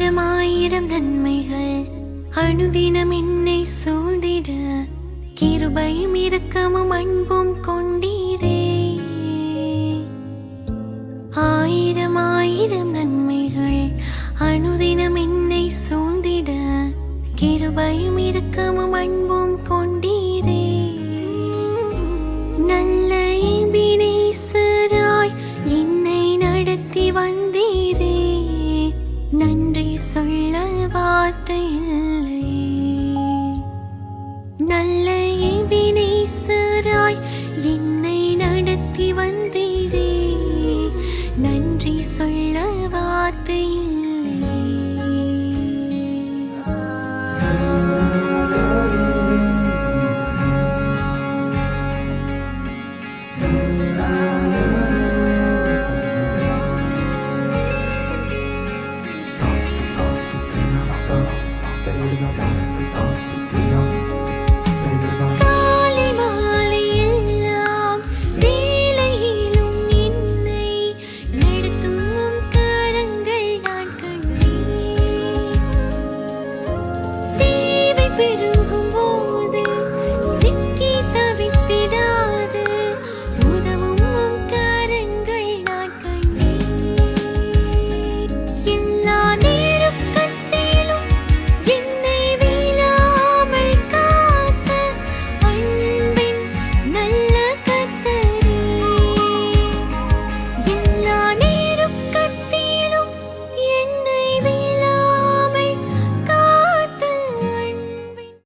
ஆயிரம் ஆயிரம் நன்மைகள் அனுதினம் என்னை சூழ்ந்திட கிருபையும் இரக்கமும் அன்பும் கொண்டீரே. ஆயிரம் ஆயிரம் நன்மைகள் அனுதினம் என்னை சூழ்ந்திட கிருபையும் இரக்கமும் அன்பும் கொண்டீரே. நல்ல எபினேசராய் என்னை நடத்தி வந்தீரே. நன்றி சொல்ல வார்த்தை இல்லை. நல்ல எபினேசராய் என்னை நடத்தி வந்தீரே. நன்றி சொல்ல வார்த்தை இல்லை.